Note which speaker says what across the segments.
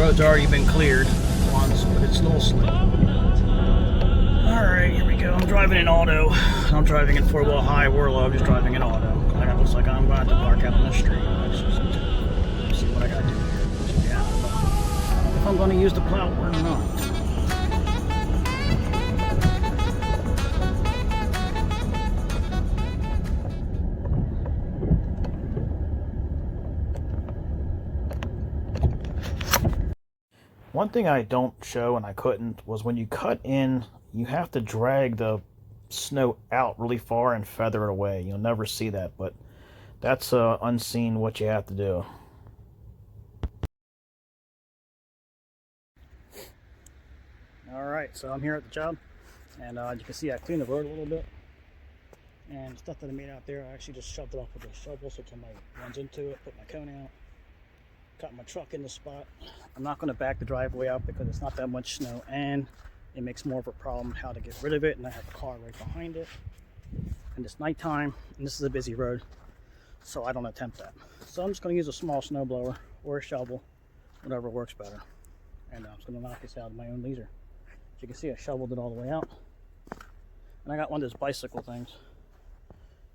Speaker 1: road's already been cleared once, but it's a little slow. Alright, here we go. I'm driving in auto. I'm driving in four-wheel high. Warlow, I'm just driving in auto. It looks like I'm going to park out on the street. Let's just see what I got to do here. Yeah, I don't know if I'm going to use the plow or not. One thing I don't show, and I couldn't, was when you cut in, you have to drag the snow out really far and feather it away. You'll never see that, but that's unseen what you have to do. Alright, so I'm here at the job, and you can see I cleaned the road a little bit. And stuff that I made out there, I actually just shoved it off with a shovel so somebody runs into it, put my cone out. Got my truck in the spot. I'm not going to back the driveway out because it's not that much snow, and it makes more of a problem how to get rid of it, and I have a car right behind it, and it's nighttime, and this is a busy road, so I don't attempt that. So I'm just going to use a small snowblower or a shovel, whatever works better, and I'm just going to knock this out at my own leisure. As you can see, I shoveled it all the way out, and I got one of those bicycle things,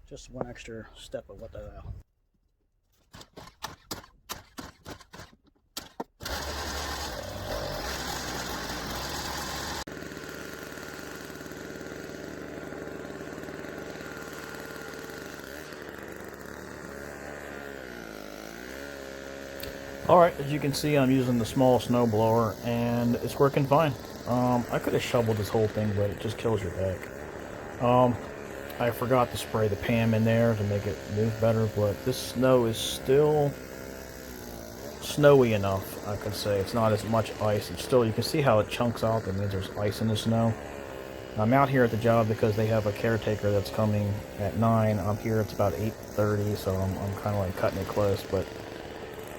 Speaker 1: just one extra step of what that out. Alright, as you can see, I'm using the small snow blower, and it's working fine. I could have shoveled this whole thing, but it just kills your back. I forgot to spray the PAM in there to make it move better, but this snow is still snowy enough, I could say. It's not as much ice. It's still, you can see how it chunks out. That means there's ice in the snow. I'm out here at the job because they have a caretaker that's coming at 9. I'm here, it's about 8:30, so I'm kind of like cutting it close, but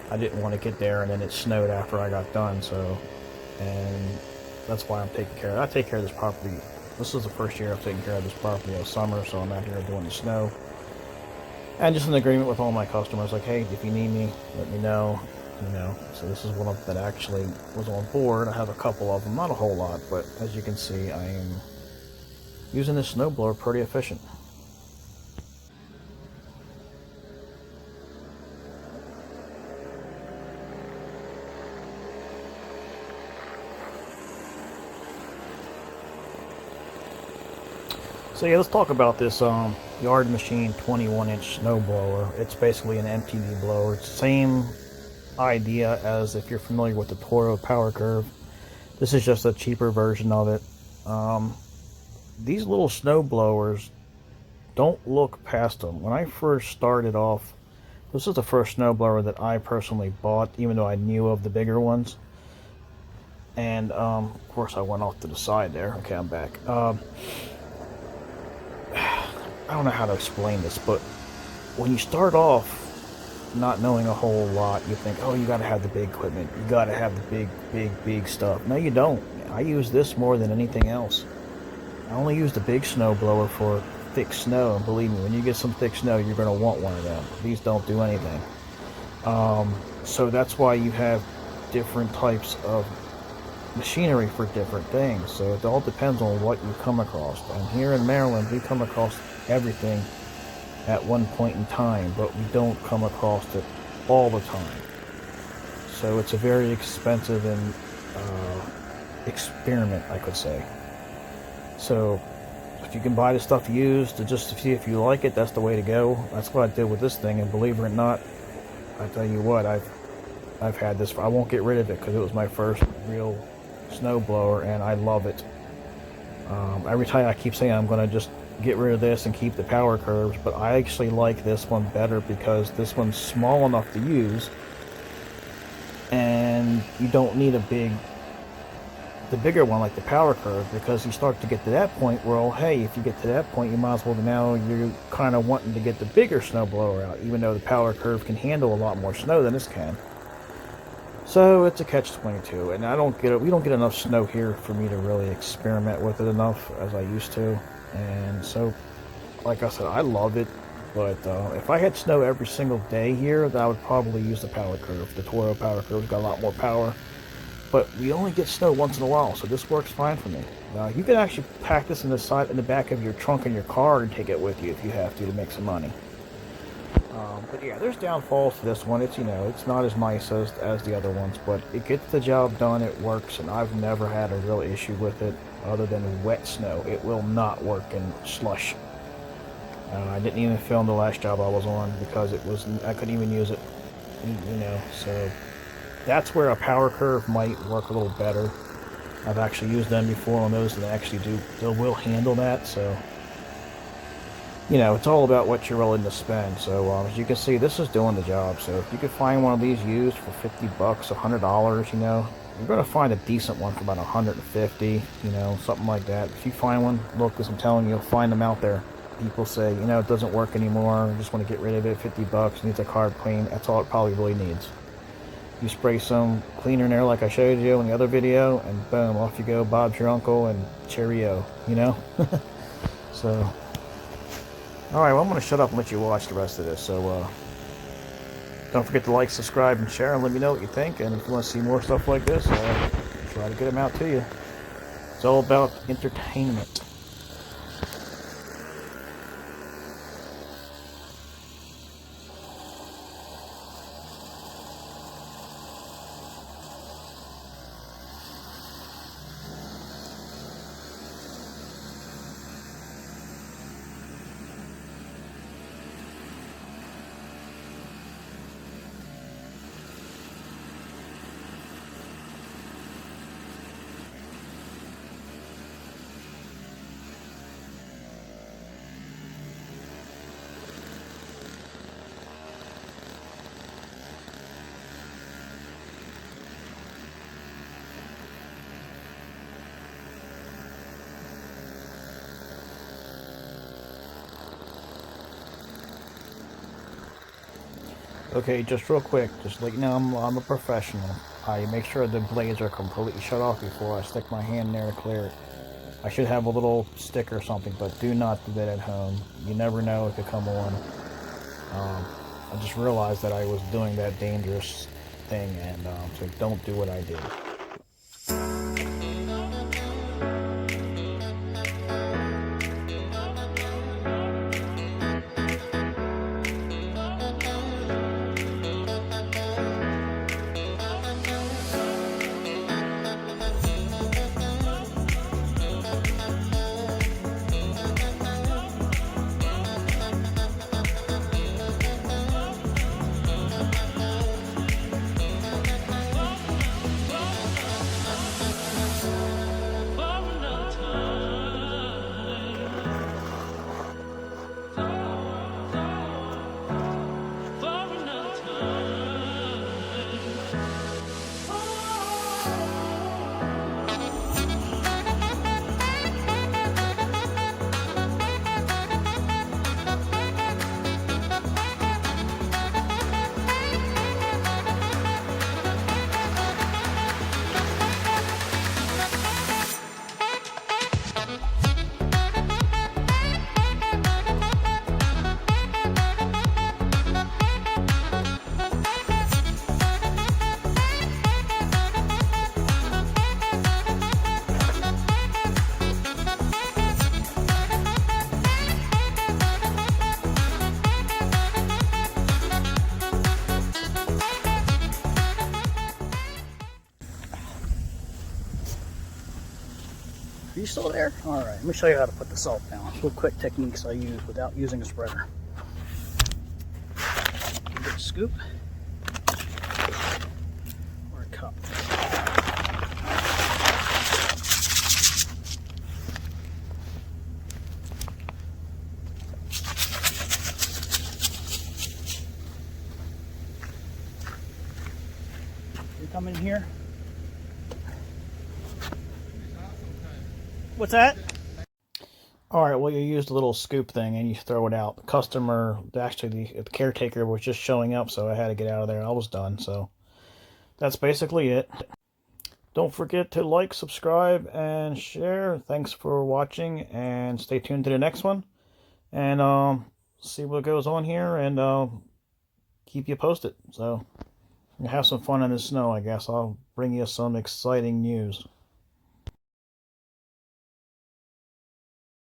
Speaker 1: I didn't want to get there, and then it snowed after I got done, so, and that's why I'm taking care of it. I take care of this property. This is the first year I've taken care of this property all summer, so I'm out here doing the snow. And just in agreement with all my customers, like, hey, if you need me, let me know, you know. So this is one of that actually was on board. I have a couple of them, not a whole lot, but as you can see, I am using this snowblower pretty efficient. So yeah, let's talk about this Yard Machine 21-inch snowblower. It's basically an MTB blower. It's the same idea as if you're familiar with the Toro Power Curve. This is just a cheaper version of it. These little snowblowers, don't look past them. When I first started off, this is the first snowblower that I personally bought, even though I knew of the bigger ones. And of course I went off to the side there. Okay, I'm back. I don't know how to explain this, but when you start off not knowing a whole lot, you think, oh, you gotta have the big equipment, you gotta have the big stuff. No, you don't. I use this more than anything else. I only use the big snow blower for thick snow, and believe me, when you get some thick snow, you're gonna want one of them. These don't do anything. So that's why you have different types of machinery for different things. So it all depends on what you come across. And here in Maryland, we come across everything at one point in time, but we don't come across it all the time. So it's a very expensive and experiment, I could say. So if you can buy the stuff used just to see if you like it, that's the way to go. That's what I did with this thing, and believe it or not, I tell you what, I've had this. I won't get rid of it because it was my first real snow blower, and I love it. Every time I keep saying I'm going to just get rid of this and keep the power curves, but I actually like this one better because this one's small enough to use, and you don't need the bigger one like the power curve, because you start to get to that point where, oh hey, if you get to that point, you might as well, now you're kind of wanting to get the bigger snow blower out, even though the power curve can handle a lot more snow than this can. So it's a catch-22, and we don't get enough snow here for me to really experiment with it enough as I used to. And so, like I said, I love it, but if I had snow every single day here, then I would probably use the power curve. The Toro Power Curve's got a lot more power, but we only get snow once in a while, so this works fine for me. You can actually pack this in the back of your trunk in your car and take it with you if you have to make some money. But yeah, there's downfalls to this one. It's, you know, it's not as nice as the other ones, but it gets the job done. It works, and I've never had a real issue with it other than wet snow. It will not work in slush. I didn't even film the last job I was on because I couldn't even use it, you know. So that's where a power curve might work a little better. I've actually used them before on those, and they will handle that. So, you know, it's all about what you're willing to spend. So as you can see, this is doing the job. So if you could find one of these used for 50 bucks, $100, you know, you're going to find a decent one for about 150, you know, something like that. If you find one, look, because I'm telling you, you'll find them out there. People say, you know, it doesn't work anymore, I just want to get rid of it, 50 bucks, needs a carb clean. That's all it probably really needs. You spray some cleaner in there like I showed you in the other video, and boom, off you go, Bob's your uncle, and cheerio, you know? So, alright, well, I'm going to shut up and let you watch the rest of this. So, don't forget to like, subscribe, and share, and let me know what you think. And if you want to see more stuff like this, try to get them out to you. It's all about entertainment. Okay, just real quick, just like, you know, I'm a professional. I make sure the blades are completely shut off before I stick my hand there to clear it. I should have a little stick or something, but do not do that at home. You never know it could come on. I just realized that I was doing that dangerous thing, and so don't do what I did. Are you still there? All right, let me show you how to put the salt down. Real quick techniques I use without using a spreader. Get a scoop or a cup. You come in here. What's that? Alright, well, you used a little scoop thing and you throw it out. The customer, actually the caretaker was just showing up, so I had to get out of there. I was done, so that's basically it. Don't forget to like, subscribe, and share. Thanks for watching, and stay tuned to the next one. And see what goes on here, and keep you posted. So, Have some fun in the snow, I guess. I'll bring you some exciting news.